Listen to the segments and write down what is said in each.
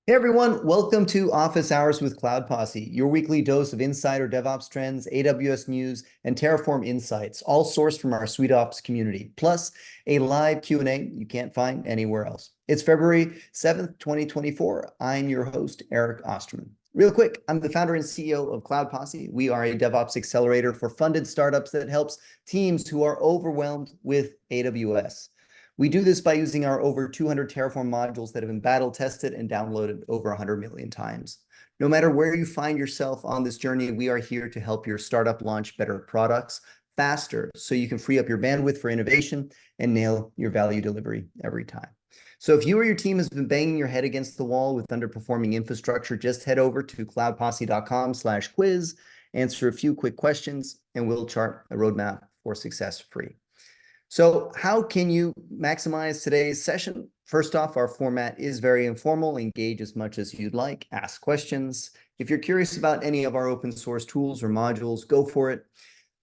Hey everyone, welcome to Office Hours with Cloud Posse, your weekly dose of insider DevOps trends, AWS news, and Terraform insights, all sourced from our sweetops community, plus a live Q&A you can't find anywhere else. It's February 7th, 2024. I'm your host, Eric Osterman. Real quick, I'm the founder and CEO of Cloud Posse. We are a DevOps accelerator for funded startups that helps teams who are overwhelmed with AWS. We do this by using our over 200 Terraform modules that have been battle tested and downloaded over 100 million times. No matter where you find yourself on this journey, we are here to help your startup launch better products faster so you can free up your bandwidth for innovation and nail your value delivery every time. So if you or your team has been banging your head against the wall with underperforming infrastructure, just head over to cloudposse.com/quiz, answer a few quick questions, and we'll chart a roadmap for success free. So how can you maximize today's session? First off, our format is very informal. Engage as much as you'd like. Ask questions. If you're curious about any of our open source tools or modules, go for it.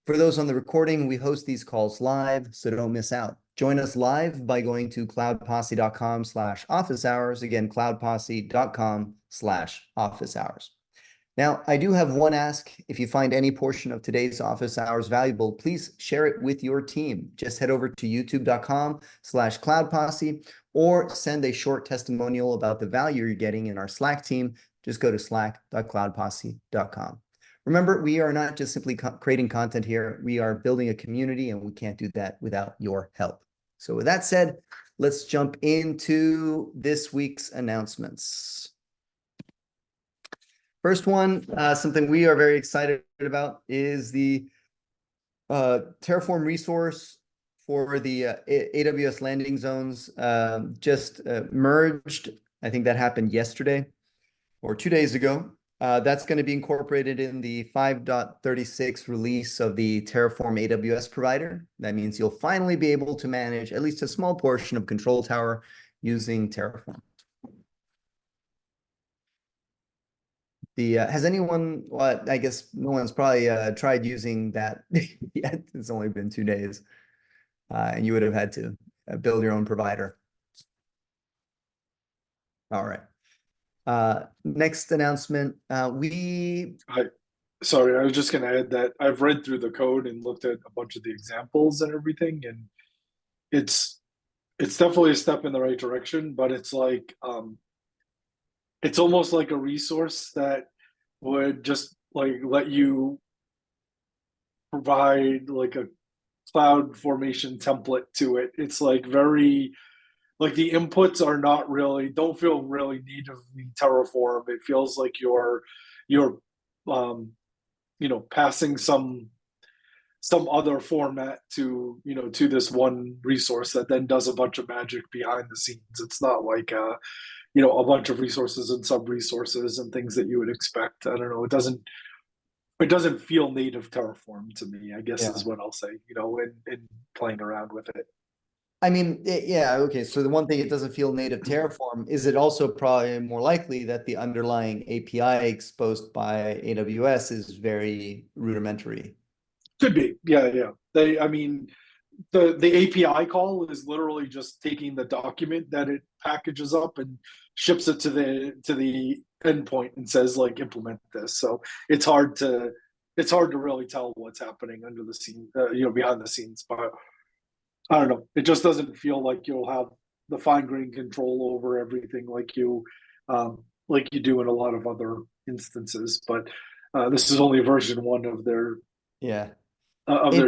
For those on the recording, we host these calls live, so don't miss out. Join us live by going to cloudposse.com/office hours. Again, cloudposse.com/office hours. Now, I do have one ask. If you find any portion of today's office hours valuable, please share it with your team. Just head over to youtube.com/cloudposse or send a short testimonial about the value you're getting in our Slack team. Just go to slack.cloudposse.com. Remember, we are not just simply creating content here. We are building a community, and we can't do that without your help. So with that said, let's jump into this week's announcements. First one, something we are very excited about is the Terraform resource for the AWS landing zones just merged. I think that happened yesterday or 2 days ago. That's going to be incorporated in the 5.36 release of the Terraform AWS provider. That means you'll finally be able to manage at least a small portion of Control Tower using Terraform. Has anyone, well, I guess no one's probably tried using that yet. It's only been 2 days. And you would have had to build your own provider. All right. Next announcement. Sorry, I was just going to add that I've read through the code and looked at a bunch of the examples and everything, and it's definitely a step in the right direction, but it's like it's almost like a resource that would just like let you provide like a cloud formation template to it. It's like very like the inputs are not really don't feel really natively Terraform. It feels like you're passing some other format to to this one resource that then does a bunch of magic behind the scenes. It's not like a bunch of resources and sub resources and things that you would expect. I don't know. It doesn't feel native Terraform to me, I guess is what I'll say, in playing around with it. I mean, yeah, okay. So the one thing it doesn't feel native Terraform, is it also probably more likely that the underlying API exposed by AWS is very rudimentary? Could be. Yeah. I mean, the API call is literally just taking the document that it packages up and ships it to the endpoint and says like implement this. So it's hard to really tell what's happening under the scene, behind the scenes. But I don't know. It just doesn't feel like you'll have the fine grained control over everything like you do in a lot of other instances. But this is only version 1 of their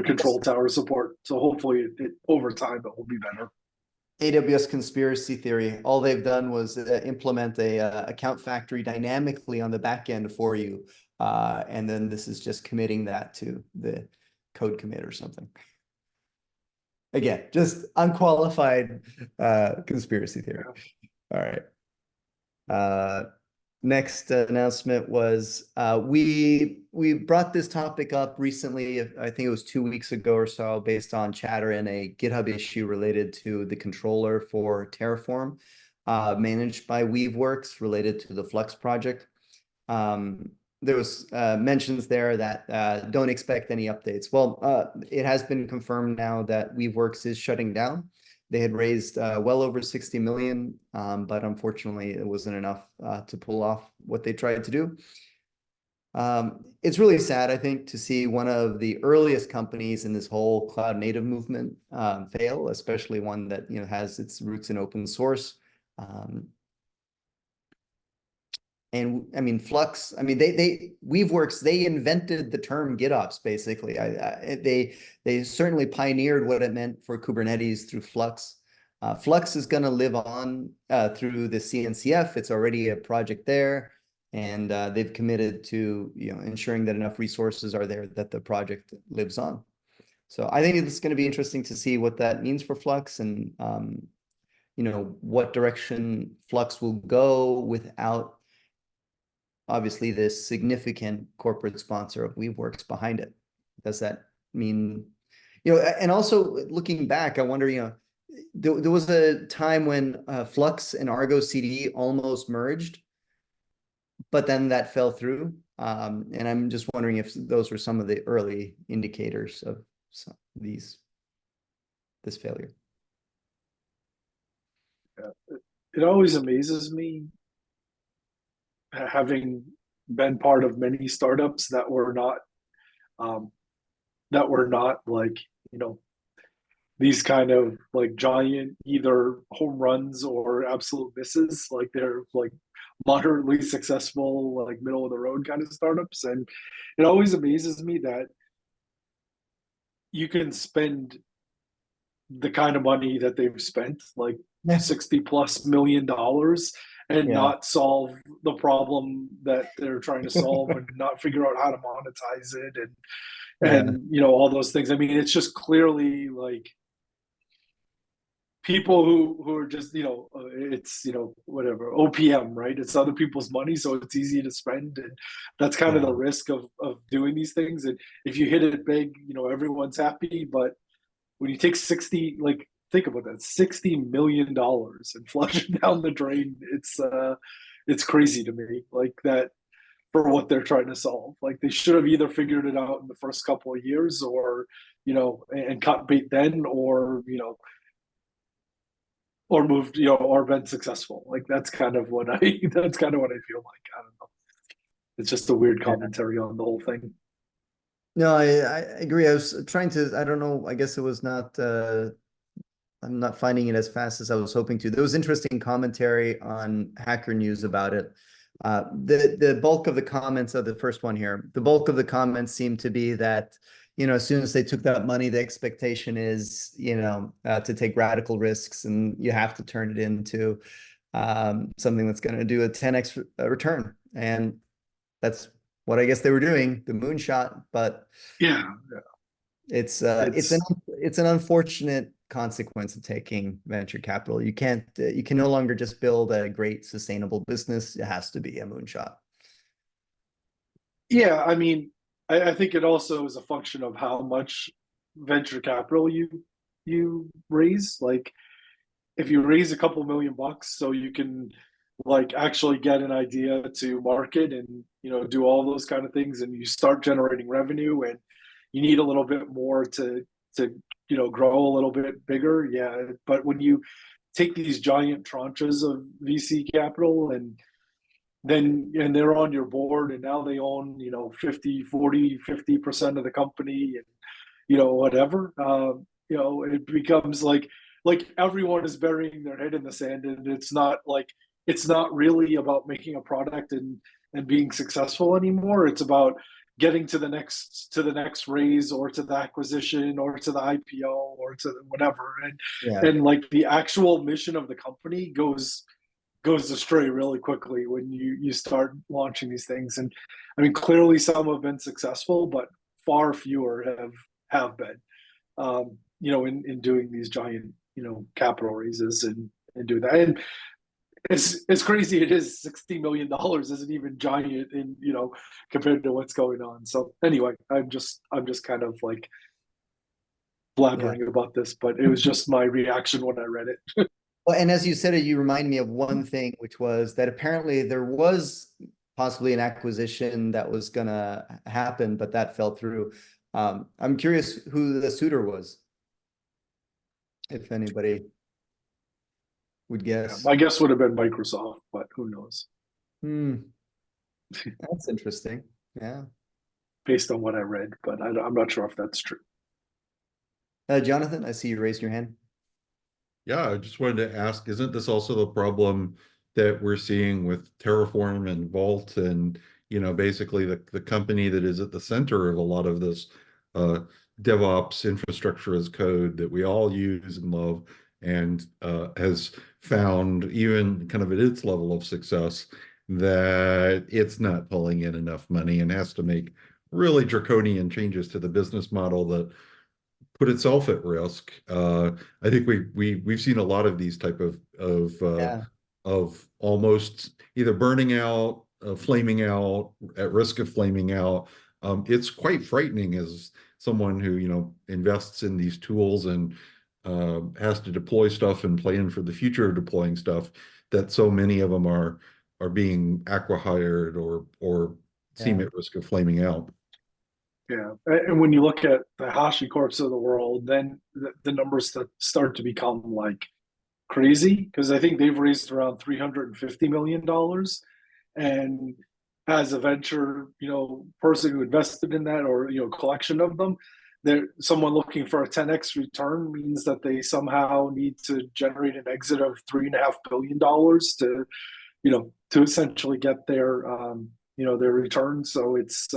control tower support. So hopefully over time it will be better. AWS conspiracy theory. All they've done was implement a account factory dynamically on the back end for you. And then this is just committing that to the code commit or something. Again, just unqualified conspiracy theory. All right. Next announcement was we brought this topic up recently. I think it was 2 weeks ago or so, based on chatter in a GitHub issue related to the controller for Terraform, managed by Weaveworks, related to the Flux project. There was mentions there that don't expect any updates. Well, it has been confirmed now that Weaveworks is shutting down. They had raised well over 60 million, but unfortunately it wasn't enough to pull off what they tried to do. It's really sad, I think, to see one of the earliest companies in this whole cloud native movement fail, especially one that has its roots in open source. And I mean, Flux, I mean, Weaveworks, they invented the term GitOps, basically. They certainly pioneered what it meant for Kubernetes through Flux. Flux is going to live on through the CNCF. It's already a project there, and they've committed to ensuring that enough resources are there that the project lives on. So I think it's going to be interesting to see what that means for Flux, and what direction Flux will go without obviously this significant corporate sponsor of Weaveworks behind it. Does that mean, and also looking back, I wonder, there was a time when Flux and Argo CD almost merged, but then that fell through. And I'm just wondering if those were some of the early indicators of this failure. Yeah. It always amazes me, having been part of many startups that were not like these kind of like giant either home runs or absolute misses. Like they're like moderately successful, like middle of the road kind of startups. And it always amazes me that you can spend the kind of money that they've spent, like $60+ million, and not solve the problem that they're trying to solve, and not figure out how to monetize it, and all those things. I mean, it's just clearly like people who are just it's whatever, OPM, right? It's other people's money, so it's easy to spend, and that's kind of the risk of doing these things. And if you hit it big, everyone's happy. But when you take 60, like think about that, $60 million and flush it down the drain, it's crazy to me, like that, for what they're trying to solve. Like they should have either figured it out in the first couple of years, or and cut bait then, or or moved, or been successful. Like that's kind of what I feel like. I don't know. It's just a weird commentary on the whole thing. No, I agree. I was trying to, I don't know, I guess it was not, I'm not finding it as fast as I was hoping to. There was interesting commentary on Hacker News about it. The bulk of the comments of the first one here, the bulk of the comments seem to be that, as soon as they took that money, the expectation is, to take radical risks, and you have to turn it into something that's going to do a 10x return. And that's what I guess they were doing, the moonshot. But it's an unfortunate consequence of taking venture capital. You can no longer just build a great sustainable business. It has to be a moonshot. Yeah, I mean, I think it also is a function of how much venture capital you raise. Like if you raise a couple $1,000,000 so you can like actually get an idea to market, and do all those kind of things, and you start generating revenue, and you need a little bit more to grow a little bit bigger. But when you take these giant tranches of VC capital, and they're on your board, and now they own 50% of the company, and whatever, it becomes like everyone is burying their head in the sand, and it's not really about making a product and being successful anymore. It's about getting to the next raise, or to the acquisition, or to the IPO, or to whatever, and like the actual mission of the company goes astray really quickly when you start launching these things. And I mean, clearly some have been successful, but far fewer have been, in doing these giant capital raises, and do that. And it's crazy. It is $60 million isn't even giant in compared to what's going on. So anyway, I'm just kind of like blabbering about this, but it was just my reaction when I read it. Well, and as you said it, you remind me of one thing, which was that apparently there was possibly an acquisition that was going to happen, but that fell through. I'm curious who the suitor was, if anybody. would Yeah, guess. my guess would have been Microsoft, but who knows? Hmm, that's interesting. Yeah. Based on what I read, but I'm not sure if that's true. Jonathan, I see you raised your hand. Yeah, I just wanted to ask, isn't this also the problem that we're seeing with Terraform and Vault and, basically the company that is at the center of a lot of this uh, DevOps infrastructure as code that we all use and love and has found even kind of at its level of success that it's not pulling in enough money and has to make really draconian changes to the business model that put itself at risk. I think we've seen a lot of these type Yeah. of almost either burning out, flaming out, at risk of flaming out. It's quite frightening as someone who invests in these tools and has to deploy stuff and plan for the future of deploying stuff. That so many of them are being acqui-hired or seem Yeah. at risk of flaming out. Yeah, and when you look at the HashiCorps of the world, then the numbers that start to become like crazy because I think they've raised around $350 million, and as a venture, person who invested in that or collection of them, there someone looking for a 10x return means that they somehow need to generate an exit of $3.5 billion to essentially get their return. So it's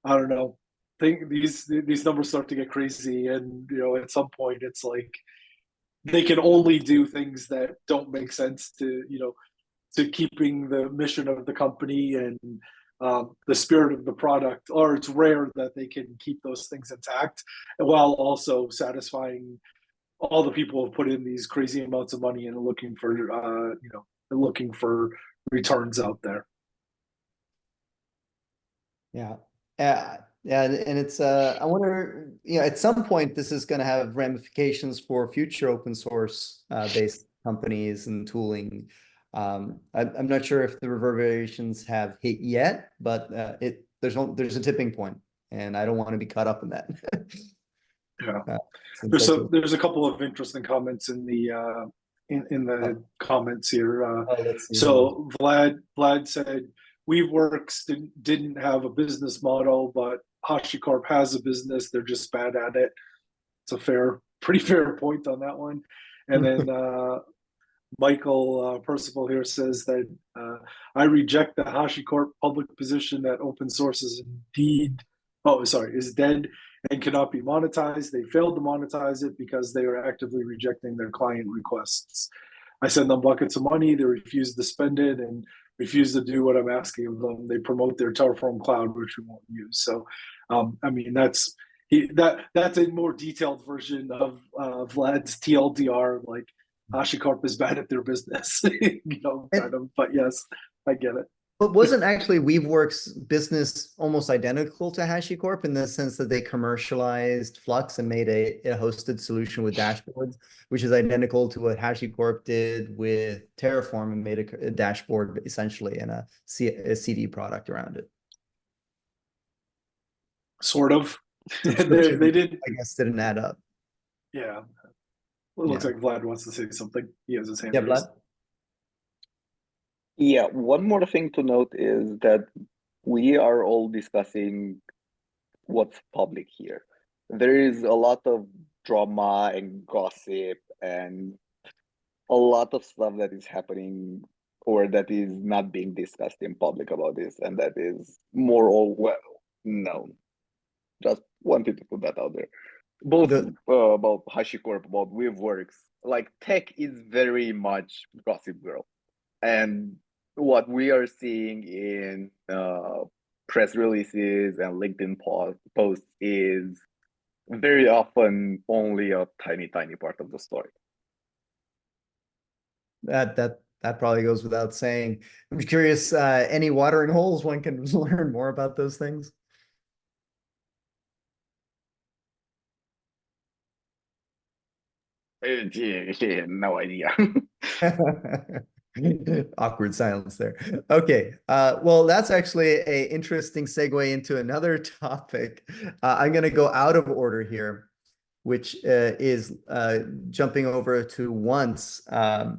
I don't know. Think these numbers start to get crazy, and at some point, it's like they can only do things that don't make sense to keeping the mission of the company and the spirit of the product. Or it's rare that they can keep those things intact while also satisfying all the people who put in these crazy amounts of money and looking for returns out there. Yeah. Yeah, and it's I wonder, at some point this is going to have ramifications for future open source based companies and tooling. I'm not sure if the reverberations have hit yet, but there's a tipping point, and I don't want to be caught up in that. Yeah. Since There's a couple of interesting comments in the comments here. let's see. So Vlad said Weaveworks didn't have a business model, but HashiCorp has a business. They're just bad at it. It's a pretty fair point on that one. And then Michael Percival here says that I reject the HashiCorp public position that open source is is dead and cannot be monetized. They failed to monetize it because they are actively rejecting their client requests. I send them buckets of money. They refuse to spend it and refuse to do what I'm asking of them. They promote their Terraform cloud, which we won't use. So, I mean, that's a more detailed version of Vlad's TLDR. Like HashiCorp is bad at their business, kind of. But yes, I get it. But wasn't actually Weaveworks business almost identical to HashiCorp in the sense that they commercialized Flux and made a hosted solution with dashboards, which is identical to what HashiCorp did with Terraform and made a dashboard essentially and a CD product around it. Sort of. They did. I guess didn't add up. Yeah. Well, it looks like Vlad wants to say something. He has his hand raised. Vlad? Yeah, one more thing to note is that we are all discussing what's public here. There is a lot of drama and gossip and a lot of stuff that is happening or that is not being discussed in public about this, and that is more or well known. Just wanted to put that out there. Both about HashiCorp, about Weaveworks, like tech is very much gossip girl. And what we are seeing in press releases and LinkedIn posts is very often only a tiny part of the story. That probably goes without saying. I'm curious, any watering holes one can learn more about those things? No idea. Awkward silence there. Okay. Well, that's actually an interesting segue into another topic. I'm going to go out of order here. which is jumping over to Once by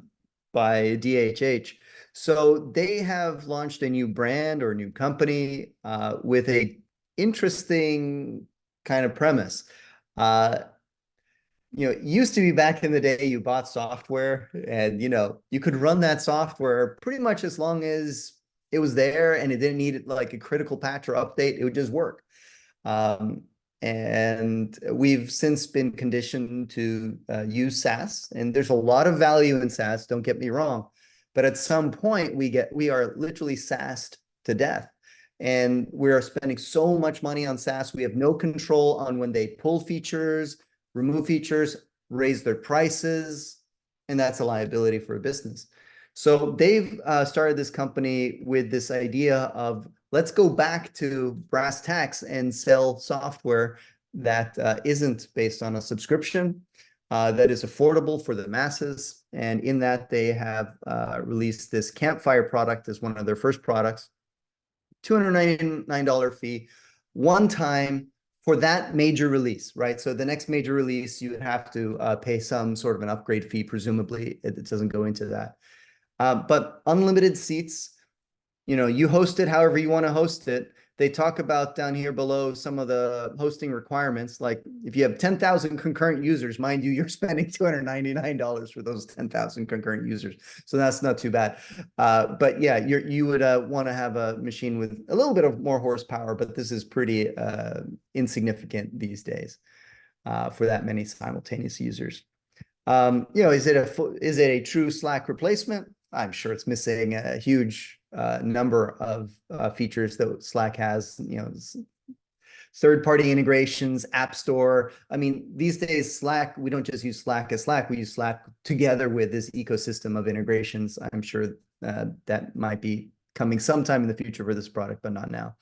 DHH. So they have launched a new brand or new company with a interesting kind of premise. It used to be back in the day you bought software and, you could run that software pretty much as long as it was there and it didn't need like a critical patch or update, it would just work. And we've since been conditioned to use SaaS, and there's a lot of value in SaaS, don't get me wrong. But at some point we are literally SaaSed to death. And we are spending so much money on SaaS, we have no control on when they pull features, remove features, raise their prices, and that's a liability for a business. So they've started this company with this idea of let's go back to brass tacks and sell software that isn't based on a subscription, that is affordable for the masses. And in that, they have released this Campfire product as one of their first products, $299 fee, one time for that major release, right? So the next major release, you would have to pay some sort of an upgrade fee, presumably. It doesn't go into that. But unlimited seats, you host it however you want to host it. They talk about down here below some of the hosting requirements. Like if you have 10,000 concurrent users, mind you, you're spending $299 for those 10,000 concurrent users. So that's not too bad. But yeah, you would want to have a machine with a little bit of more horsepower, but this is pretty insignificant these days for that many simultaneous users. Is it a true Slack replacement? I'm sure it's missing a huge number of features that Slack has, third-party integrations, App Store. I mean, these days, Slack, we don't just use Slack as Slack, we use Slack together with this ecosystem of integrations. I'm sure that might be coming sometime in the future for this product, but not now.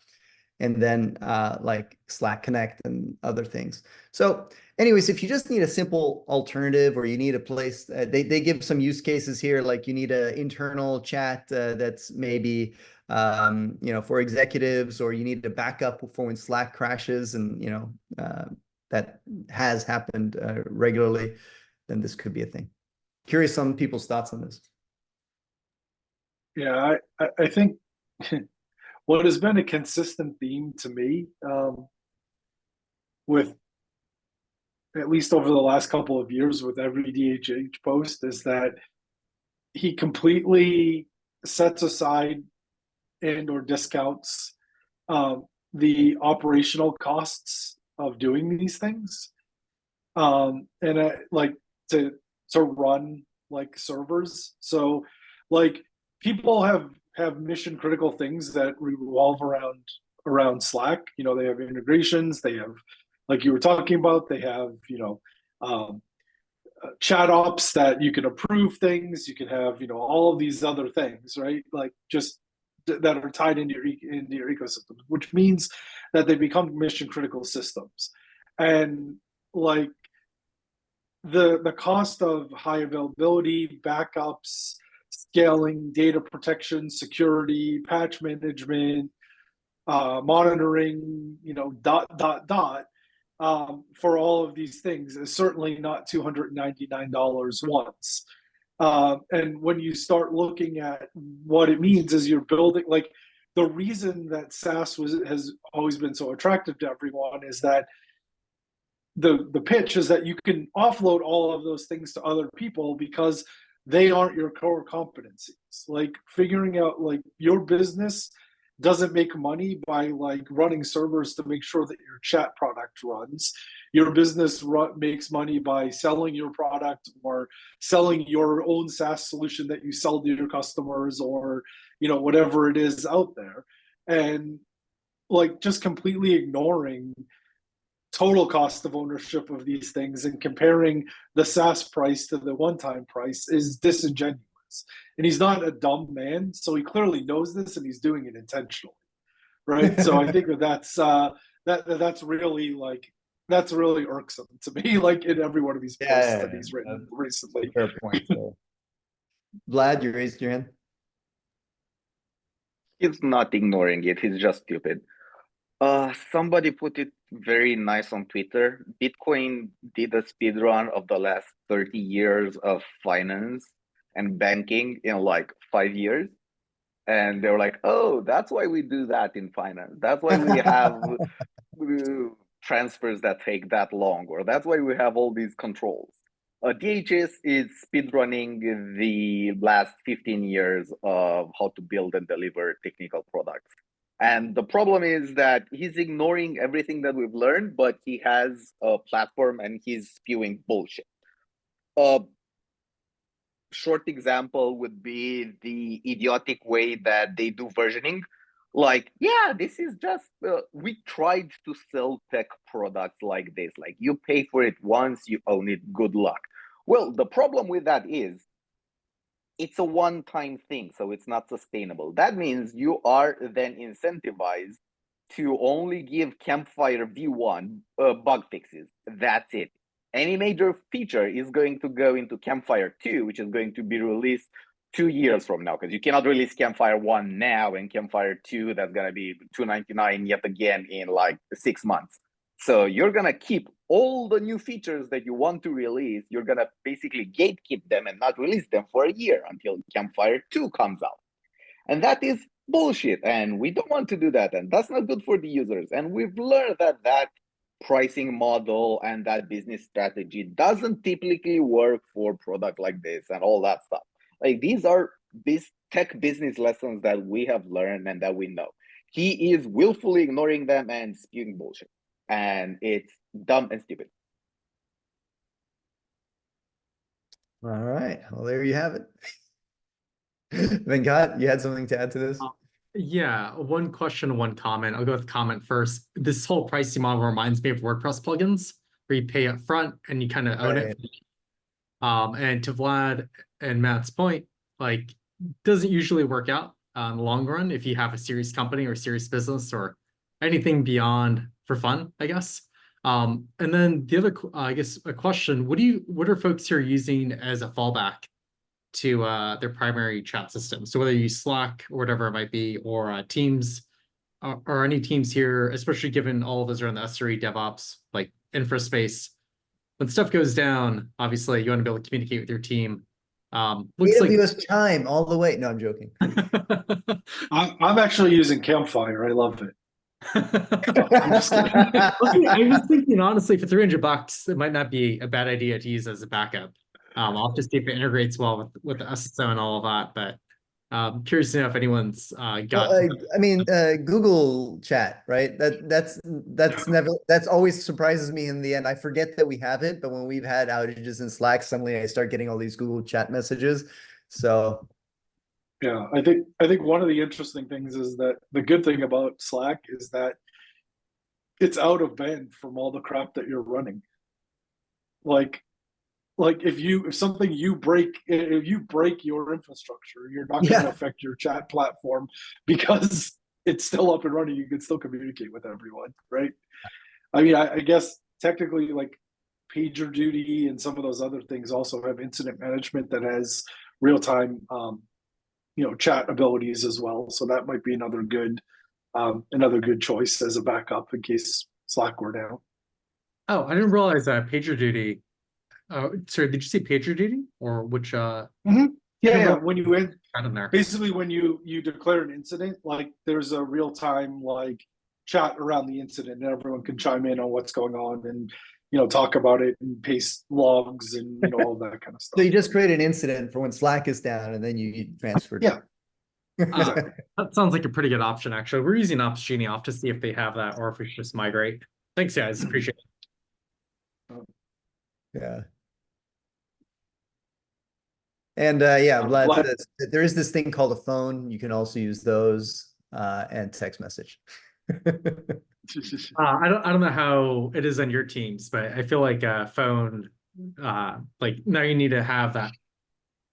And then like Slack Connect and other things. So anyways, if you just need a simple alternative or you need a place, they give some use cases here, like you need an internal chat that's maybe, for executives, or you need a backup for when Slack crashes, and, that has happened regularly, then this could be a thing. Curious on people's thoughts on this. Yeah, I think what has been a consistent theme to me with at least over the last couple of years with every DHH post is that he completely sets aside and or discounts the operational costs of doing these things, and like to run like servers. So like people have mission critical things that revolve around Slack. They have integrations, they have, like you were talking about, they have chat ops that you can approve things, you can have all of these other things, right? Like just that are tied into your ecosystem, which means that they become mission critical systems. And like the cost of high availability, backups, scaling, data protection, security, patch management, monitoring, for all of these things is certainly not $299 once. And when you start looking at what it means is you're building, like the reason that SaaS has always been so attractive to everyone is that the pitch is that you can offload all of those things to other people because they aren't your core competencies. Like figuring out like your business doesn't make money by like running servers to make sure that your chat product runs. Your business makes money by selling your product or selling your own SaaS solution that you sell to your customers, or whatever it is out there. And like just completely ignoring total cost of ownership of these things and comparing the SaaS price to the one-time price is disingenuous. And he's not a dumb man, so he clearly knows this and he's doing it intentionally, right? So I think that's really irksome to me, like in every one of these posts that he's written recently. Fair point. So. Vlad, you raised your hand. He's not ignoring it, he's just stupid. Somebody put it very nice on Twitter. Bitcoin did a speed run of the last 30 years of finance and banking in like 5 years. And they were like, oh, that's why we do that in finance. That's why we have transfers that take that long, or that's why we have all these controls. DHS is speedrunning the last 15 years of how to build and deliver technical products. And the problem is that he's ignoring everything that we've learned, but he has a platform and he's spewing bullshit. A short example would be the idiotic way that they do versioning. Like, yeah, this is just, we tried to sell tech products like this. Like, you pay for it once, you own it, good luck. Well, the problem with that is it's a one-time thing, so it's not sustainable. That means you are then incentivized to only give Campfire V1 bug fixes. That's it. Any major feature is going to go into Campfire 2, which is going to be released 2 years from now, because you cannot release Campfire 1 now and Campfire 2 that's going to be $2.99 yet again in like 6 months. So you're going to keep all the new features that you want to release. You're going to basically gatekeep them and not release them for a year until Campfire 2 comes out. And that is bullshit. And we don't want to do that. And that's not good for the users. And we've learned that that pricing model and that business strategy doesn't typically work for product like this and all that stuff. Like, these are tech business lessons that we have learned and that we know. He is willfully ignoring them and spewing bullshit. And it's dumb and stupid. All right. Well, there you have it. Venkat, you had something to add to this? Yeah, one question, one comment. I'll go with comment first. This whole pricing model reminds me of WordPress plugins, where you pay up front and you kind of own it. And to Vlad and Matt's point, like, doesn't usually work out in the long run if you have a serious company or serious business or anything beyond for fun, I guess. And then the other, I guess, a question: what are folks here using as a fallback to their primary chat system? So whether you use Slack or whatever it might be, or Teams, or any teams here, especially given all of us are in the SRE DevOps, like infra space, when stuff goes down, obviously you want to be able to communicate with your team. Looks AWS Chime all the way. No, I'm joking. I'm actually using Campfire. I love it. I'm just thinking, honestly, for $300, it might not be a bad idea to use as a backup. I'll just see if it integrates well with the SSO and all of that. But I'm curious to know if anyone's got. Well, I mean, Google Chat, right? That's always surprises me in the end. I forget that we have it, but when we've had outages in Slack, suddenly I start getting all these Google Chat messages. So. Yeah, I think one of the interesting things is that the good thing about Slack is that it's out of band from all the crap that you're running. Like if you break your infrastructure, you're not going to affect your chat platform because it's still up and running. You can still communicate with everyone, right? I mean, I guess technically, like, PagerDuty and some of those other things also have incident management that has real-time chat abilities as well. So that might be another good choice as a backup in case Slack were down. Oh, I didn't realize that PagerDuty. Sorry, did you say PagerDuty or which? Yeah. When you basically when you declare an incident, like, there's a real time like chat around the incident, and everyone can chime in on what's going on and talk about it and paste logs and all that kind of stuff. So you just create an incident for when Slack is down, and then you transfer. Yeah. That sounds like a pretty good option, actually. We're using OpsGenie off to see if they have that or if we should just migrate. Thanks, guys. Appreciate it. Yeah. And Vlad says that there is this thing called a phone. You can also use those and text message. I don't know how it is on your teams, but I feel like a phone, like, now you need to have that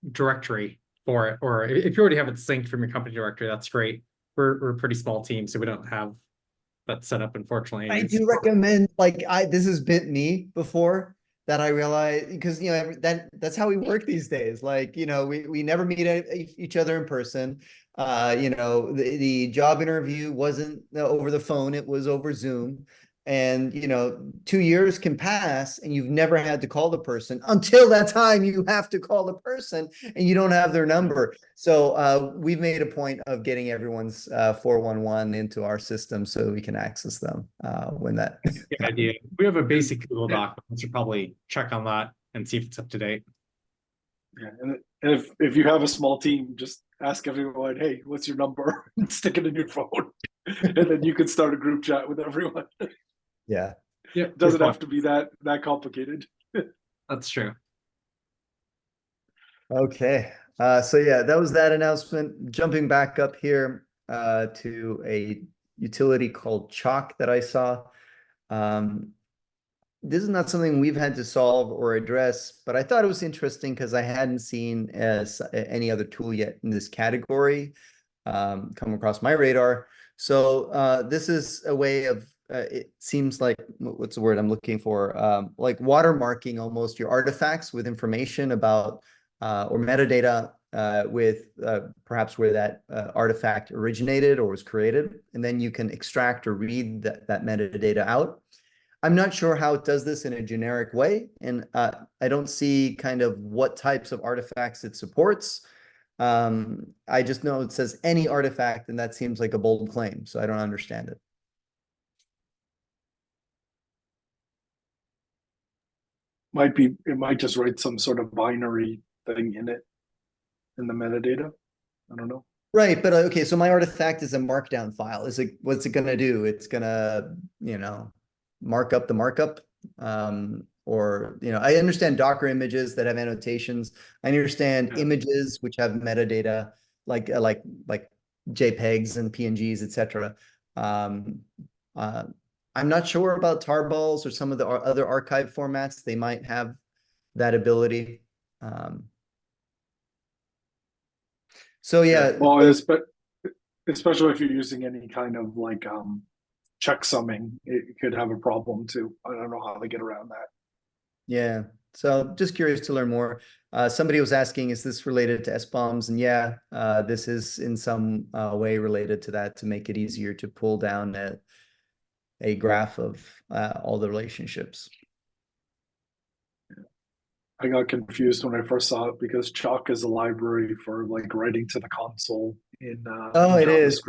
directory for it, or if you already have it synced from your company directory, that's great. We're a pretty small team, so we don't have that set up, unfortunately. I do recommend, like, this has bit me before that I realize, because that's how we work these days. Like, we never meet each other in person. The job interview wasn't over the phone, it was over Zoom. And, 2 years can pass and you've never had to call the person. Until that time, you have to call the person and you don't have their number. So we've made a point of getting everyone's 411 into our system so we can access them when that. Good idea. We have a basic Google Doc. We should probably check on that and see if it's up to date. Yeah, and if you have a small team, just ask everyone, "Hey, what's your number?" and stick it in your phone, and then you can start a group chat with everyone. Yeah. Yeah, It doesn't have to be that complicated. that's true. Okay. So yeah, that was that announcement. Jumping back up here to a utility called Chalk that I saw. This is not something we've had to solve or address, but I thought it was interesting because I hadn't seen any other tool yet in this category come across my radar. So this is a way of, it seems like, what's the word I'm looking for? Like watermarking almost your artifacts with information about or metadata with perhaps where that artifact originated or was created. And then you can extract or read that metadata out. I'm not sure how it does this in a generic way, and I don't see kind of what types of artifacts it supports. I just know it says any artifact, and that seems like a bold claim, so I don't understand it. It might just write some sort of binary thing in it, in the metadata. I don't know. Right, but okay, so my artifact is a markdown file. What's it gonna do? It's gonna, mark up the markup. Or, I understand Docker images that have annotations. I understand images which have metadata, like JPEGs and PNGs, etc. I'm not sure about tarballs or some of the other archive formats. They might have that ability. So yeah. Well, especially if you're using any kind of like checksumming, it could have a problem too. I don't know how they get around that. Yeah. So just curious to learn more. Somebody was asking, is this related to SBOMs? And yeah, this is in some way related to that to make it easier to pull down a graph of all the relationships. I got confused when I first saw it because Chalk is a library for like writing to the console in it is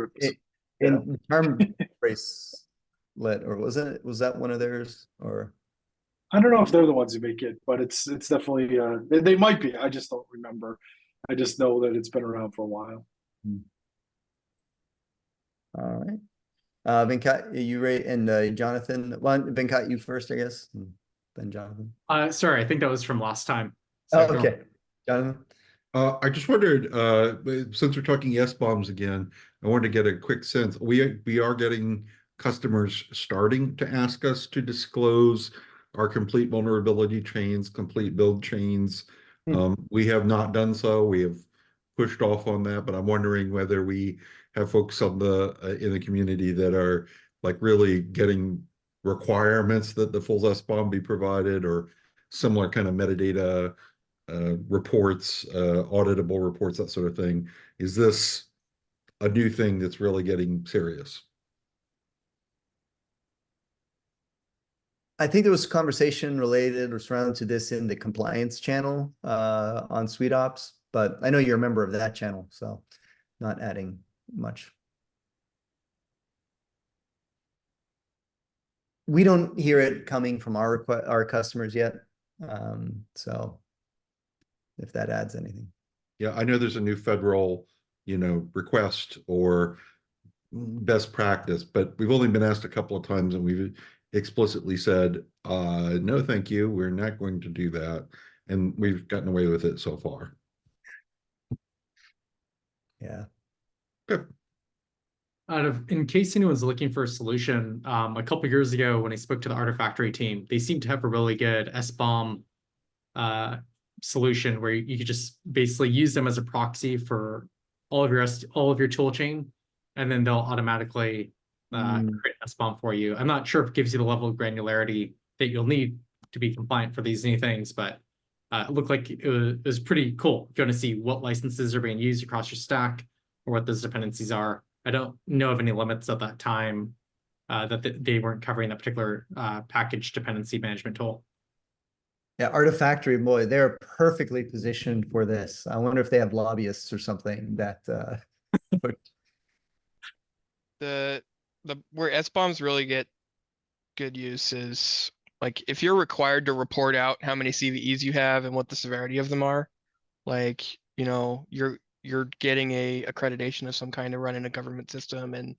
in term bracelet, or was that one of theirs? Or I don't know if they're the ones who make it, but it's definitely they might be. I just don't remember. I just know that it's been around for a while. All right. Venkat, you rate, and Jonathan. Well, Venkat, you first, I guess. Then Jonathan. Sorry, I think that was from last time. So okay. Jonathan? I just wondered, since we're talking SBOMs again, I wanted to get a quick sense. We are getting customers starting to ask us to disclose our complete vulnerability chains, complete build chains. We have not done so. We have pushed off on that, but I'm wondering whether we have folks on in the community that are like really getting requirements that the full SBOM be provided, or similar kind of metadata reports, auditable reports, that sort of thing. Is this a new thing that's really getting serious? I think there was conversation related or surrounded to this in the compliance channel on sweetops, but I know you're a member of that channel, so not adding much. We don't hear it coming from our customers yet, so if that adds anything. Yeah, I know there's a new federal, request or best practice, but we've only been asked a couple of times and we've explicitly said, no, thank you, we're not going to do that. And we've gotten away with it so far. Yeah. Good. In case anyone's looking for a solution, a couple years ago when I spoke to the Artifactory team, they seemed to have a really good SBOM solution where you could just basically use them as a proxy for all of your tool chain, and then they'll automatically create a SBOM for you. I'm not sure if it gives you the level of granularity that you'll need to be compliant for these new things, but it looked like it was pretty cool if you want to see what licenses are being used across your stack or what those dependencies are. I don't know of any limits at that time that they weren't covering that particular package dependency management tool. Yeah, Artifactory, boy, they're perfectly positioned for this. I wonder if they have lobbyists or something that but The where SBOMs really get good use is like if you're required to report out how many CVEs you have and what the severity of them are, like, you know, you're getting a accreditation of some kind to run in a government system, and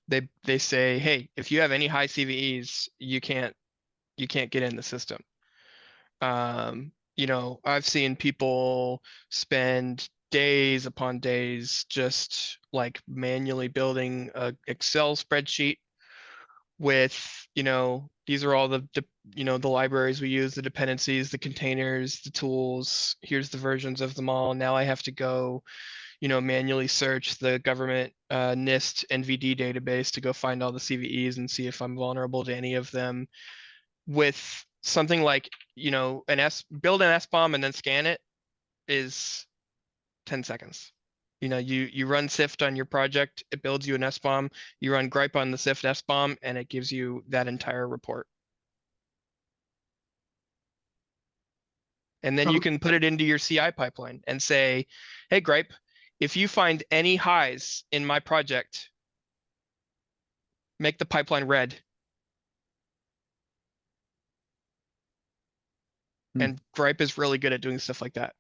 they say, hey, if you have any high CVEs, you can't get in the system. You know, I've seen people spend days upon days just like manually building a Excel spreadsheet with, you know, these are all the libraries we use, the dependencies, the containers, the tools, here's the versions of them all. Now I have to go, you know, manually search the government NIST NVD database to go find all the CVEs and see if I'm vulnerable to any of them. With something like, you know, build an SBOM and then scan it is 10 seconds. You know, you run SIFT on your project, it builds you an SBOM, you run gripe on the SIFT SBOM, and it gives you that entire report. And then you can put it into your CI pipeline and say, hey, gripe, if you find any highs in my project, make the pipeline red. And gripe is really good at doing stuff like that.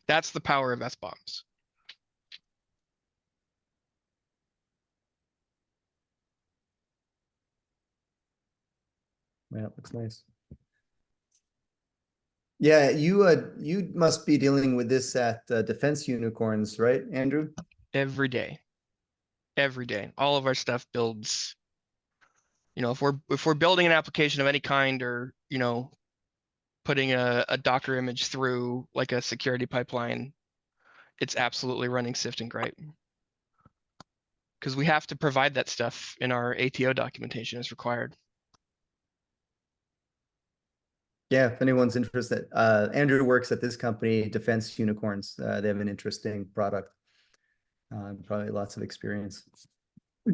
That's the power of SBOMs. yeah, it looks nice. Yeah, you must be dealing with this at Defense Unicorns, right, Andrew? Every day. Every day. All of our stuff builds, you know, if we're building an application of any kind, or, you know, putting a Docker image through like a security pipeline, it's absolutely running SIFT and gripe. Because we have to provide that stuff in our ATO documentation as required. Yeah, if anyone's interested, Andrew works at this company, Defense Unicorns. They have an interesting product. Probably lots of experience.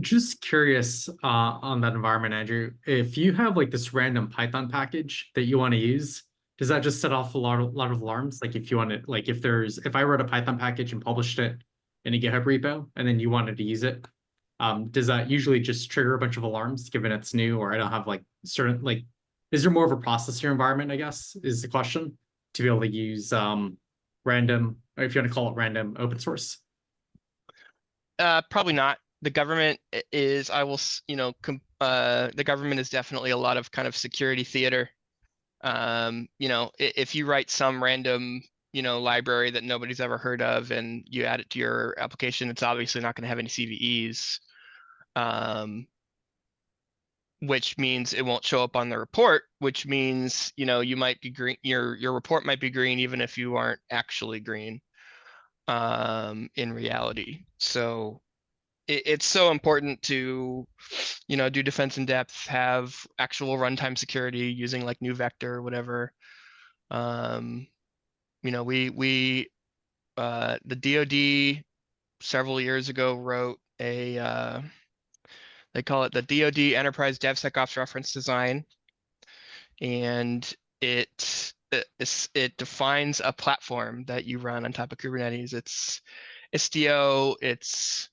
Just curious on that environment, Andrew, if you have like this random Python package that you want to use, does that just set off a lot of alarms? Like if you want to, like if I wrote a Python package and published it in a GitHub repo and then you wanted to use it, does that usually just trigger a bunch of alarms given it's new, or I don't have like certain, like, is there more of a processor environment, I guess, is the question, to be able to use random, or if you want to call it random open source? Probably not. The government is, you know, the government is definitely a lot of kind of security theater. You know, if you write some random, you know, library that nobody's ever heard of and you add it to your application, it's obviously not going to have any CVEs, which means it won't show up on the report, which means, you know, you might be green, your report might be green even if you aren't actually green in reality. So it's so important to, you know, do defense in depth, have actual runtime security using like new vector or whatever. You know, the DoD several years ago wrote a they call it the DoD Enterprise DevSecOps Reference Design, and it defines a platform that you run on top of Kubernetes. It's Istio, it's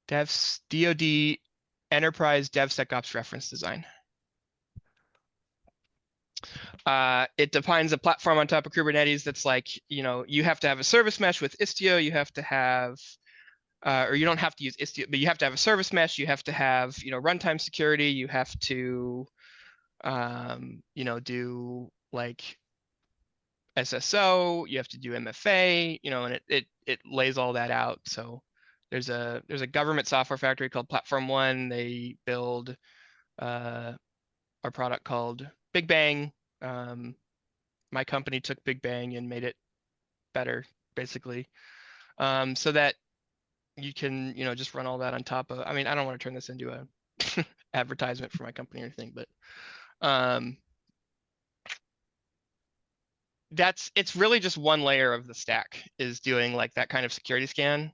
DoD Enterprise DevSecOps Reference Design. It defines a platform on top of Kubernetes that's like, you know, you have to have a service mesh with Istio, you have to have, or you don't have to use Istio, but you have to have a service mesh, you have to have, you know, runtime security, you have to, you know, do like SSO, you have to do MFA, you know, and it lays all that out. So there's a government software factory called Platform One. They build a product called Big Bang. My company took Big Bang and made it better, basically, so that you can, you know, just run all that on top of. I mean, I don't want to turn this into a advertisement for my company or anything, but it's really just one layer of the stack is doing like that kind of security scan.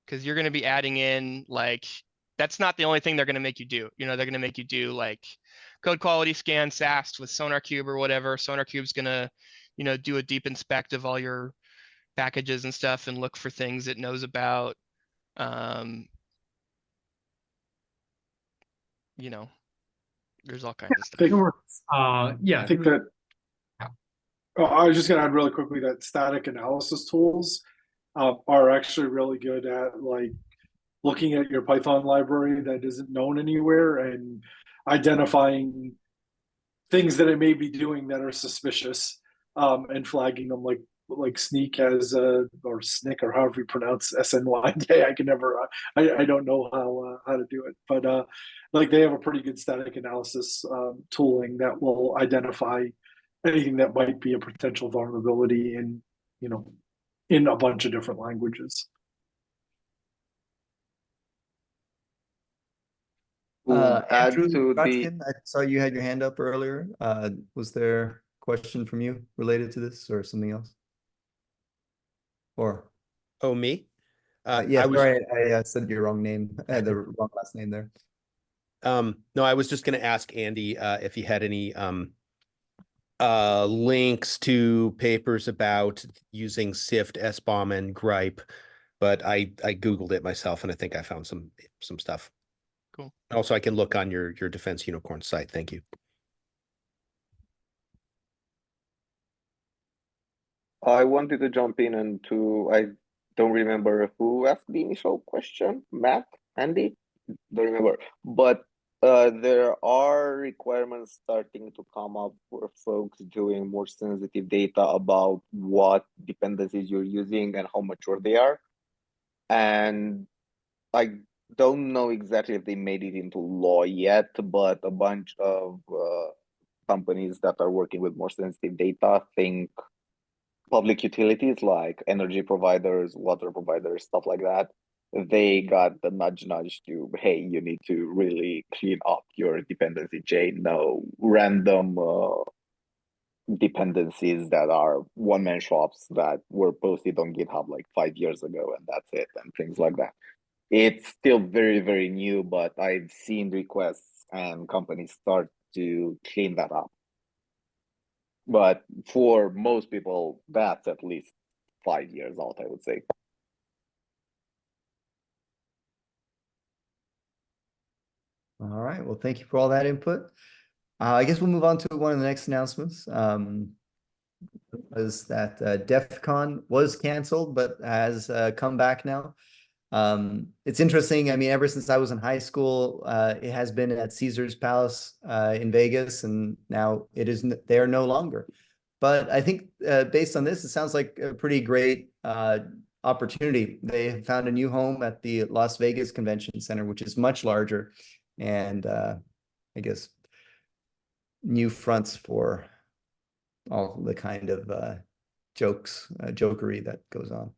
Because you're going to be adding in like, that's not the only thing they're going to make you do. They're going to make you do like code quality scan SAST with SonarQube or whatever. SonarQube's going to, do a deep inspect of all your packages and stuff and look for things it knows about. There's all kinds of stuff. Yeah. I think that I was just going to add really quickly that static analysis tools are actually really good at like looking at your Python library that isn't known anywhere and identifying things that it may be doing that are suspicious, and flagging them like Sneak has or Snick or however you pronounce SNYK. I can never I don't know how to do it, but like they have a pretty good static analysis tooling that will identify anything that might be a potential vulnerability in a bunch of different languages. Add Andrew to the Rutkin, I saw you had your hand up earlier. Was there a question from you related to this or something else? Or Oh, me? yeah, sorry, I said your wrong name, the wrong last name there. No, I was just going to ask Andy if he had any links to papers about using SIFT, SBOM, and GRIPE, but I Googled it myself and I think I found some stuff. Cool. Also, I can look on your Defense Unicorn site. Thank you. I wanted to jump in I don't remember who asked the initial question, Matt, Andy, don't remember, but there are requirements starting to come up for folks doing more sensitive data about what dependencies you're using and how mature they are. And I don't know exactly if they made it into law yet, but a bunch of companies that are working with more sensitive data think public utilities like energy providers, water providers, stuff like that, they got the nudge to, hey, you need to really clean up your dependency chain. No random dependencies that are one-man shops that were posted on GitHub like 5 years ago, and that's it, and things like that. It's still very, very new, but I've seen requests and companies start to clean that up. But for most people, that's at least 5 years out, I would say. All right. Well, thank you for all that input. I guess we'll move on to one of the next announcements. Was that DEF CON was canceled, but has come back now. It's interesting. I mean, ever since I was in high school, it has been at Caesar's Palace in Vegas, and now it isn't there no longer. But I think based on this, it sounds like a pretty great opportunity. They have found a new home at the Las Vegas Convention Center, which is much larger, and I guess new fronts for all the kind of jokery that goes on,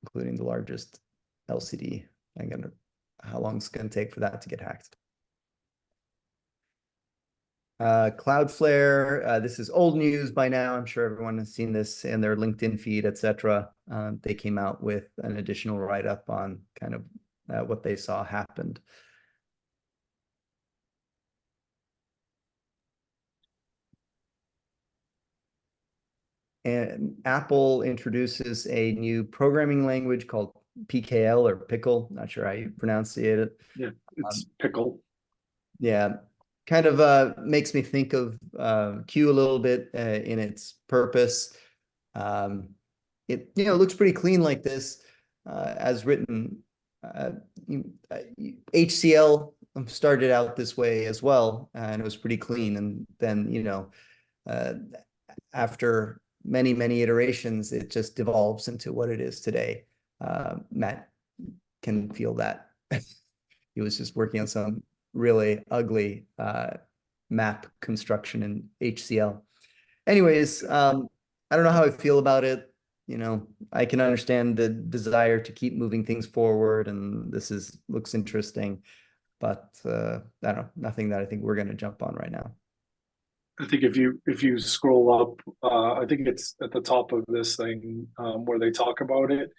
including the largest LCD. How long it's gonna take for that to get hacked. Cloudflare, this is old news by now. I'm sure everyone has seen this in their LinkedIn feed, etc. They came out with an additional write-up on kind of what they saw happened. And Apple introduces a new programming language called PKL or Pickle. Not sure how you pronounce it. Yeah, it's Pickle. Yeah, kind of makes me think of Q a little bit in its purpose. It looks pretty clean like this as written. HCL started out this way as well, and it was pretty clean. And then after many iterations, it just devolves into what it is today. Matt can feel that. He was just working on some really ugly map construction in HCL. Anyways, I don't know how I feel about it. I can understand the desire to keep moving things forward, and this looks interesting, but I don't know, nothing that I think we're going to jump on right now. I think if you scroll up, I think it's at the top of this thing where they talk about it.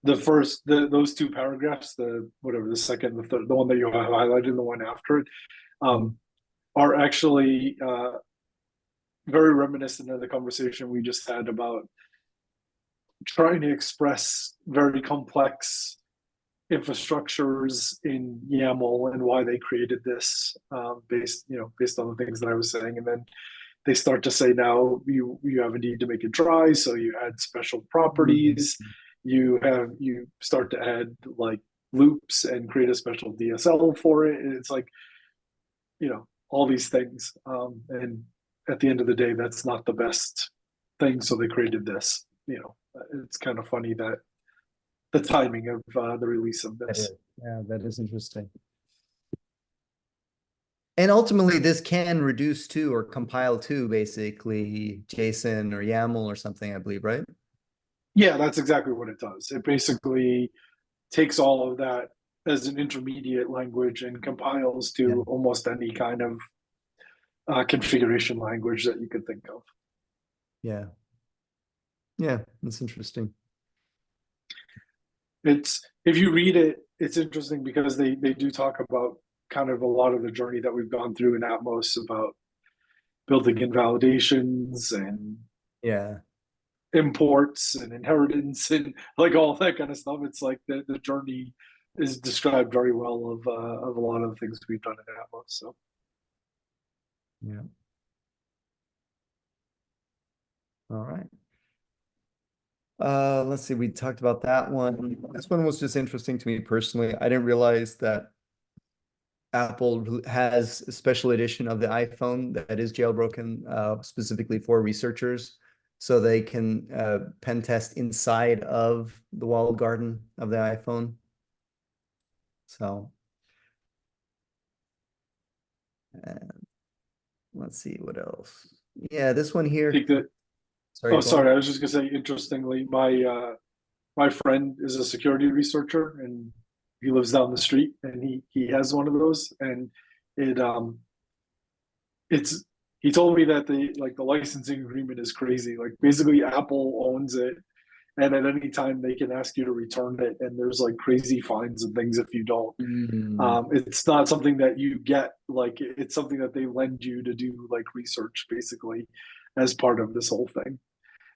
Those two paragraphs, the second, the third, the one that you have highlighted, and the one after it, are actually very reminiscent of the conversation we just had about trying to express very complex infrastructures in YAML and why they created this based on the things that I was saying. And then they start to say, now you have a need to make it dry, so you add special properties. You start to add like loops and create a special DSL for it. And it's like, all these things. And at the end of the day, that's not the best thing. So they created this. It's kind of funny that the timing of the release of this. Yeah, that is interesting. And ultimately, this can reduce to or compile to basically JSON or YAML or something, I believe, right? Yeah, that's exactly what it does. It basically takes all of that as an intermediate language and compiles to almost any kind of configuration language that you could think of. Yeah. Yeah, that's interesting. If you read it, it's interesting because they do talk about kind of a lot of the journey that we've gone through in Atmos about building invalidations and imports and inheritance and like all that kind of stuff. It's like the journey is described very well of a lot of the things we've done in Atmos. So yeah. All right. Let's see, we talked about that one. This one was just interesting to me personally. I didn't realize that Apple has a special edition of the iPhone that is jailbroken specifically for researchers, so they can pen test inside of the walled garden of the iPhone. So let's see what else. Yeah, this one here. Sorry, I was just gonna say, interestingly, my friend is a security researcher and he lives down the street and he has one of those, and he told me that the licensing agreement is crazy. Like basically Apple owns it, and at any time they can ask you to return it, and there's like crazy fines and things if you don't. It's not something that you get, like it's something that they lend you to do like research basically as part of this whole thing.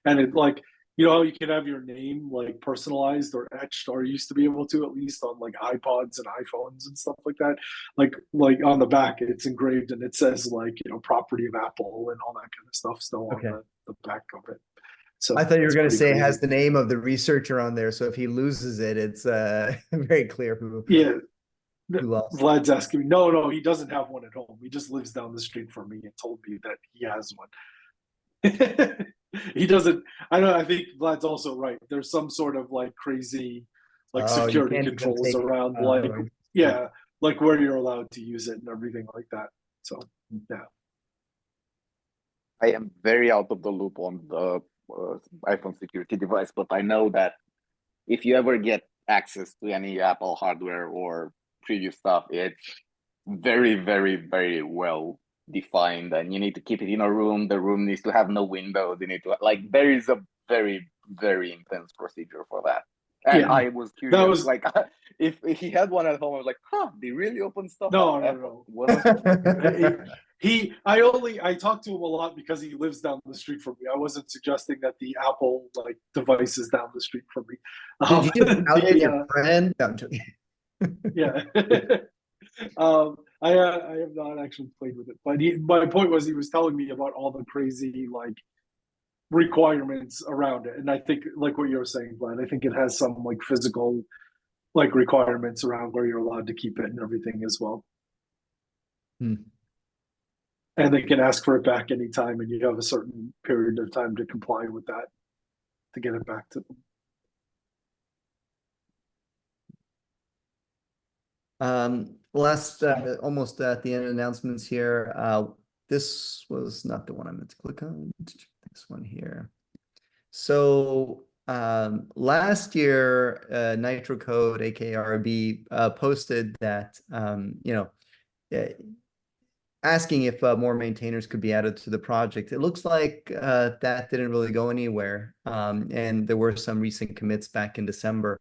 And it like, how you can have your name like personalized or etched, or used to be able to, at least on like iPods and iPhones and stuff like that. Like on the back, it's engraved and it says like, property of Apple and all that kind of stuff still on the back of it. So I thought you were going to say it has the name of the researcher on there, so if he loses it, it's very clear who. Yeah. Who lost. Vlad's asking me. No, he doesn't have one at home. He just lives down the street from me and told me that he has one. He doesn't. I think Vlad's also right. There's some sort of like crazy, like security controls around, like where you're allowed to use it and everything like that. So yeah. I am very out of the loop on the iPhone security device, but I know that if you ever get access to any Apple hardware or previous stuff, it's very, very, very well defined, and you need to keep it in a room. The room needs to have no windows. You need to there is a very, very intense procedure for that. And I was curious, if he had one at home, I was like, they really open stuff up. No. I talked to him a lot because he lives down the street from me. I wasn't suggesting that the Apple device is down the street from me. Did you just outed your friend? No, I'm joking. Yeah. I have not actually played with it, but my point was he was telling me about all the crazy requirements around it, and I think like what you were saying, Vlad, I think it has some physical requirements around where you're allowed to keep it and everything as well. And they can ask for it back anytime, and you have a certain period of time to comply with that to get it back to them. Last, almost at the end of announcements here. This was not the one I meant to click on. This one here. So last year, Nitro Code, aka RB, posted that asking if more maintainers could be added to the project. It looks like that didn't really go anywhere, and there were some recent commits back in December.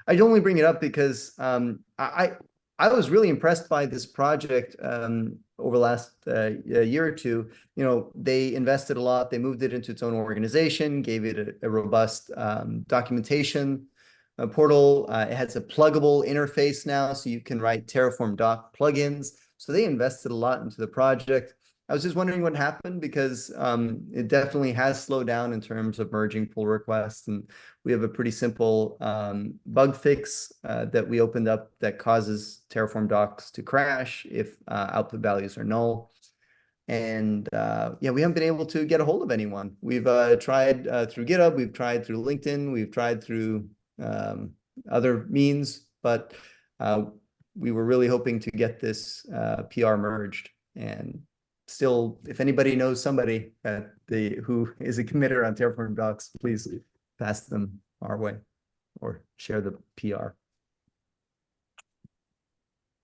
I only bring it up because I was really impressed by this project over the last year or two. You know, they invested a lot. They moved it into its own organization, gave it a robust documentation portal. It has a pluggable interface now, so you can write Terraform Doc plugins. So they invested a lot into the project. I was just wondering what happened because it definitely has slowed down in terms of merging pull requests. And we have a pretty simple bug fix that we opened up that causes Terraform Docs to crash if output values are null. And yeah, we haven't been able to get a hold of anyone. We've tried through GitHub, we've tried through LinkedIn, we've tried through other means, but we were really hoping to get this PR merged. And still, if anybody knows somebody who is a committer on Terraform Docs, please pass them our way or share the PR.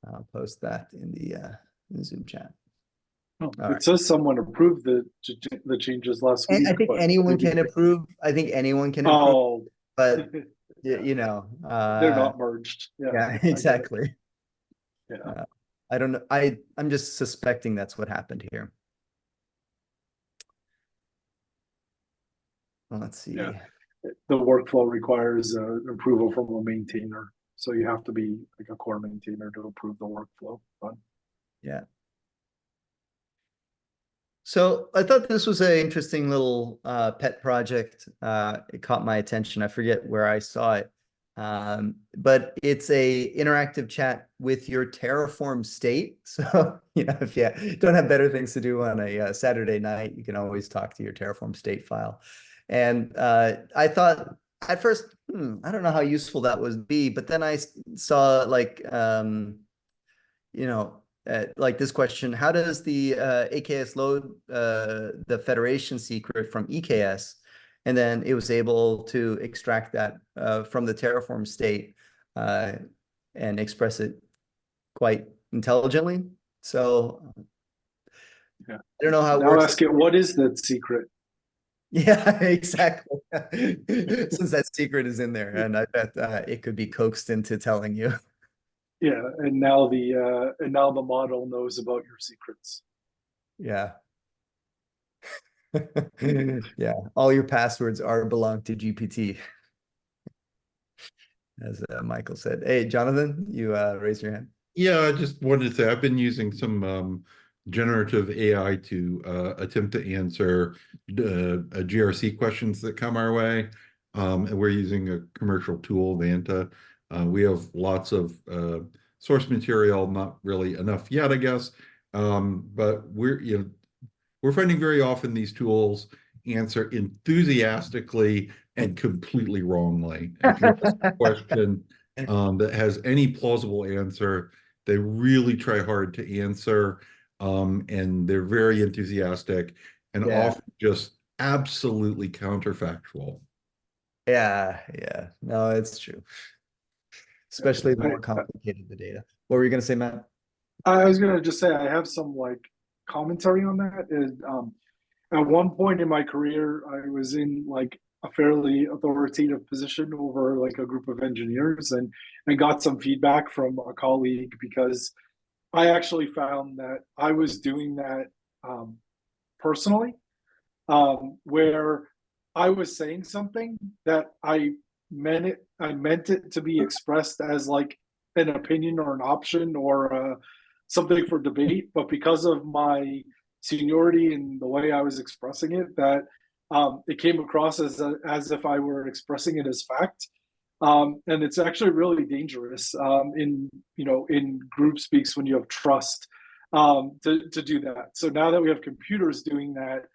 I'll post that in the Zoom chat. Oh, it right. says someone approved the changes last week. I think anyone can approve. I think anyone can approve, Oh, but you know, they're not merged. yeah, exactly. Yeah. I don't know. I'm just suspecting that's what happened here. Well, let's see. Yeah. The workflow requires approval from a maintainer, so you have to be like a core maintainer to approve the workflow. Yeah. So I thought this was an interesting little pet project. It caught my attention. I forget where I saw it. But it's a interactive chat with your Terraform state. So, you know, if you don't have better things to do on a Saturday night, you can always talk to your Terraform state file. And I thought at first, I don't know how useful that would be, but then I saw like, you know, like this question: how does the AKS load the federation secret from EKS? And then it was able to extract that from the Terraform state and express it quite intelligently. So yeah. I don't know how it now works. Ask it, what is that secret? Yeah, exactly. Since that secret is in there, and I bet it could be coaxed into telling you. Yeah, and now the model knows about your secrets. Yeah. Yeah, all your passwords belong to GPT, as Michael said. Hey, Jonathan, you raised your hand. Yeah, I just wanted to say I've been using some generative AI to attempt to answer GRC questions that come our way. And we're using a commercial tool, Vanta. We have lots of source material, not really enough yet, I guess. But we're finding very often these tools answer enthusiastically and completely wrongly. If you ask a question that has any plausible answer, they really try hard to answer, and they're very enthusiastic and often just absolutely counterfactual. Yeah, no, it's true. Especially the more complicated the data. What were you going to say, Matt? I was going to just say I have some like commentary on that. Is at one point in my career, I was in like a fairly authoritative position over like a group of engineers, and got some feedback from a colleague because I actually found that I was doing that personally, where I was saying something that I meant it to be expressed as like an opinion or an option or something for debate, but because of my seniority and the way I was expressing it, that it came across as if I were expressing it as fact. And it's actually really dangerous in group speaks when you have trust to do that. So now that we have computers doing that,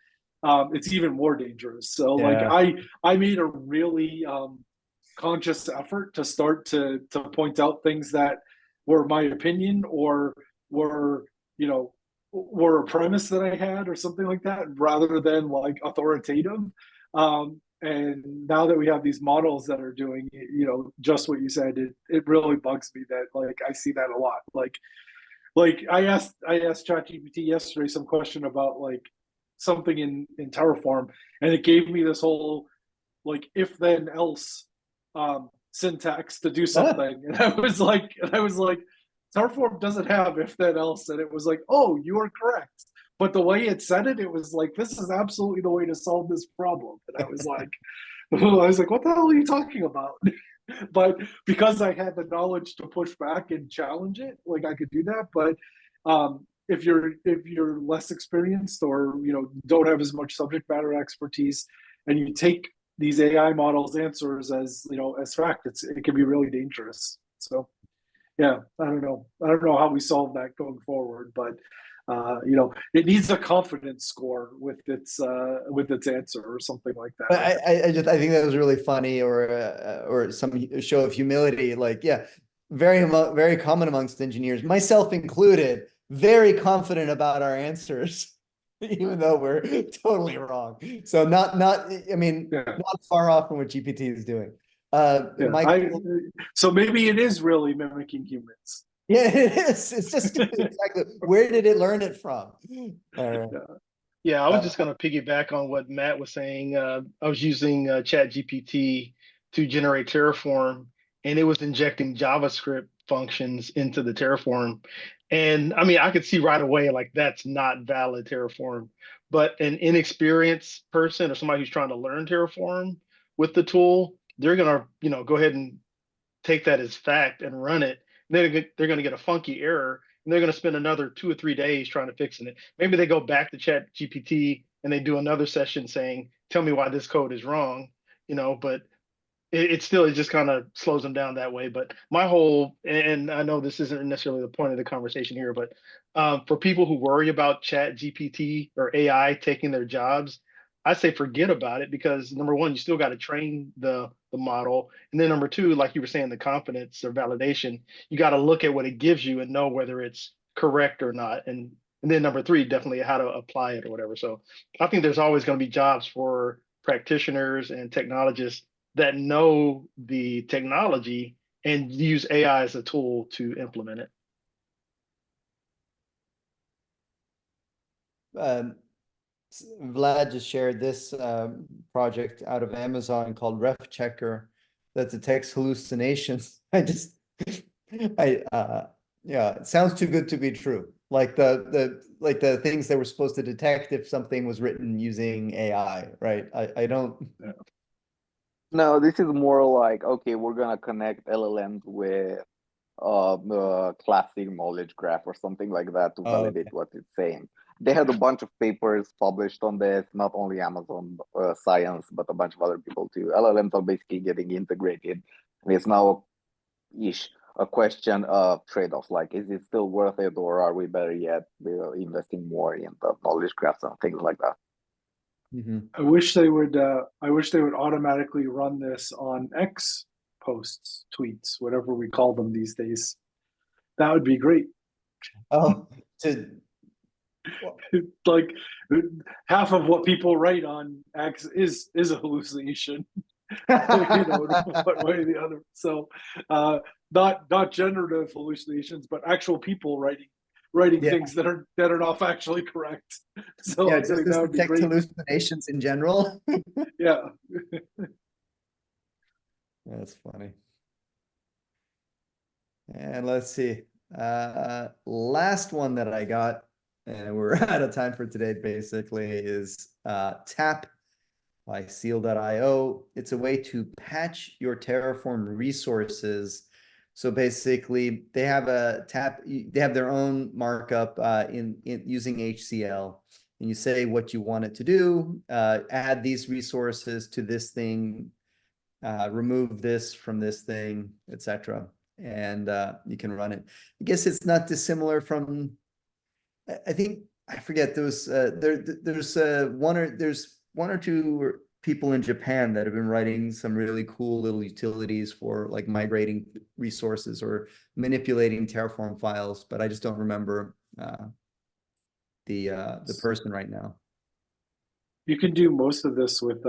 it's even more dangerous. So like I made a really conscious effort to start to point out things that were my opinion or were a premise that I had or something like that, rather than like authoritative. And now that we have these models that are doing, just what you said, it really bugs me that like I see that a lot. Like like I asked ChatGPT yesterday some question about like something in Terraform, and it gave me this whole like if then else syntax to do something, and I was like, Terraform doesn't have if then else, and it was like, oh, you are correct. But the way it said it, it was like, this is absolutely the way to solve this problem. And I was like, what the hell are you talking about? But because I had the knowledge to push back and challenge it, like I could do that. But if you're less experienced, or don't have as much subject matter expertise, and you take these AI models answers as as fact, it can be really dangerous. So yeah, I don't know how we solve that going forward, but it needs a confidence score with its answer or something like that. But I think that was really funny, or some show of humility. Like, yeah, very common amongst engineers, myself included, very confident about our answers, even though we're totally wrong. So not I mean, not far off from what GPT is doing. So maybe it is really mimicking humans. Yeah, it is. It's just exactly where did it learn it from? Yeah, I was just going to piggyback on what Matt was saying. I was using ChatGPT to generate Terraform, and it was injecting JavaScript functions into the Terraform. And I mean, I could see right away, like, that's not valid Terraform. But an inexperienced person or somebody who's trying to learn Terraform with the tool, they're going to, go ahead and take that as fact and run it. They're going to get a funky error, and they're going to spend another 2 or 3 days trying to fix it. Maybe they go back to ChatGPT and they do another session saying, tell me why this code is wrong, but it still, it just kind of slows them down that way. But my whole, and I know this isn't necessarily the point of the conversation here, but for people who worry about ChatGPT or AI taking their jobs, I say forget about it, because number one, you still got to train the model. And then number two, like you were saying, the confidence or validation, you got to look at what it gives you and know whether it's correct or not. And then number three, definitely how to apply it or whatever. So I think there's always going to be jobs for practitioners and technologists that know the technology and use AI as a tool to implement it. Vlad just shared this project out of Amazon called Ref Checker that detects hallucinations. Yeah, it sounds too good to be true. Like the things that were supposed to detect if something was written using AI, right? I don't. No, this is more like, okay, we're gonna connect LLMs with classic knowledge graph or something like that to validate what it's saying. They had a bunch of papers published on this, not only Amazon Science, but a bunch of other people too. LLMs are basically getting integrated. And it's now a question of trade-off. Like, is it still worth it, or are we better yet investing more in the knowledge graphs and things like that? Mm-hmm. I wish they would automatically run this on X posts, tweets, whatever we call them these days. That would be great. Oh, like half of what people write on X is a hallucination. In one way or the other. So not generative hallucinations, but actual people writing things that are not factually correct. So yeah, I think that would be great. Hallucinations in general. Yeah. That's funny. And let's see. Last one that I got, and we're out of time for today, basically, is Tap by Seal.io. It's a way to patch your Terraform resources. So basically, they have they have their own markup in using HCL, and you say what you want it to do, add these resources to this thing, remove this from this thing, etc. And you can run it. I guess it's not dissimilar from, I think, I forget, there's one or two people in Japan that have been writing some really cool little utilities for like migrating resources or manipulating Terraform files, but I just don't remember the person right now. You can do most of this with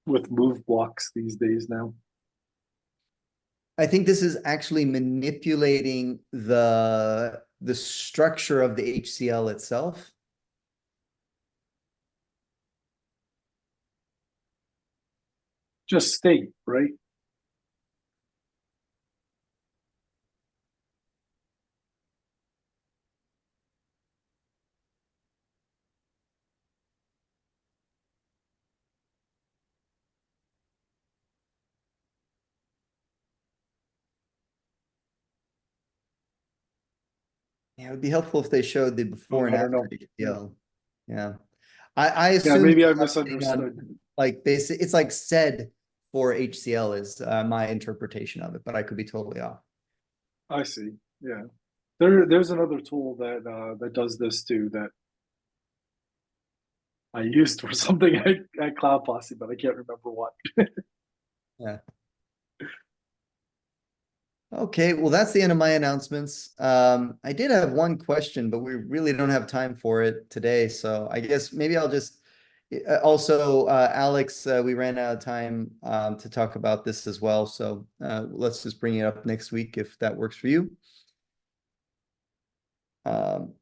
move blocks these days now. I think this is actually manipulating the structure of the HCL itself. Just state, right? Yeah, it would be helpful if they showed the before and I don't after know. HCL. Yeah. I Yeah, assume maybe I it's misunderstood. like basic, it's like said for HCL is my interpretation of it, but I could be totally off. I see. Yeah. There's another tool that that does this too that I used for something at Cloud Posse, but I can't remember what. Yeah. Okay, well, that's the end of my announcements. I did have one question, but we really don't have time for it today. So I guess maybe I'll just also, Alex, we ran out of time to talk about this as well. So let's just bring it up next week if that works for you. The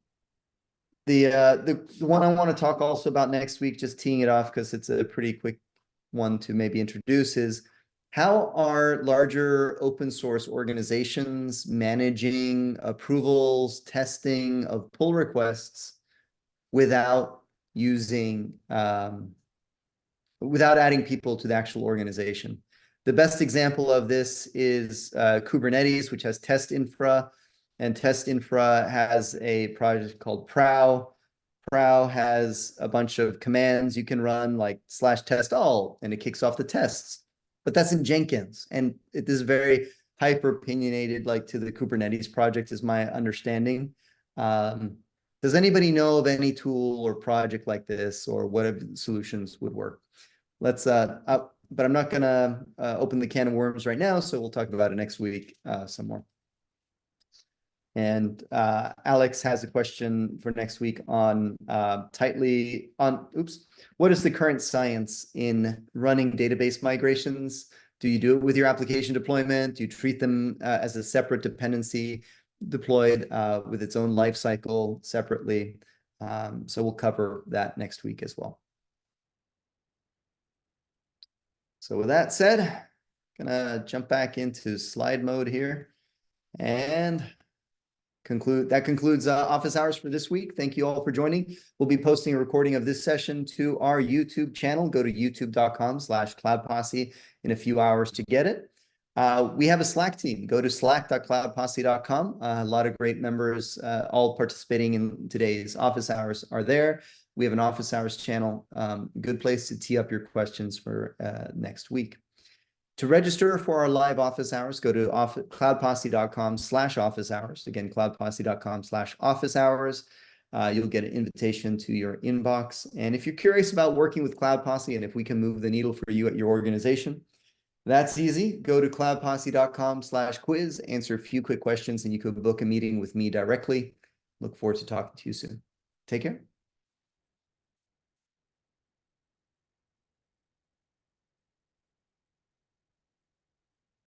one I want to talk also about next week, just teeing it off because it's a pretty quick one to maybe introduce, is how are larger open source organizations managing approvals, testing of pull requests without using without adding people to the actual organization? The best example of this is Kubernetes, which has test infra, and test infra has a project called Prow. Prow has a bunch of commands you can run, like /test all, and it kicks off the tests. But that's in Jenkins, and it is very hyper opinionated, like to the Kubernetes project, is my understanding. Does anybody know of any tool or project like this, or what solutions would work? Let's but I'm not gonna open the can of worms right now, so we'll talk about it next week some more. And Alex has a question for next week on what is the current science in running database migrations? Do you do it with your application deployment? Do you treat them as a separate dependency deployed with its own life cycle separately? So we'll cover that next week as well. So with that said, gonna jump back into slide mode here and that concludes office hours for this week. Thank you all for joining. We'll be posting a recording of this session to our YouTube channel. Go to youtube.com/cloudposse in a few hours to get it. We have a Slack team. Go to slack.cloudposse.com. A lot of great members all participating in today's office hours are there. We have an office hours channel. Good place to tee up your questions for next week. To register for our live office hours, go to cloudposse.com/office hours. Again, cloudposse.com/office hours. You'll get an invitation to your inbox. And if you're curious about working with Cloud Posse and if we can move the needle for you at your organization, that's easy. Go to cloudposse.com/quiz, answer a few quick questions, and you could book a meeting with me directly. Look forward to talking to you soon. Take care.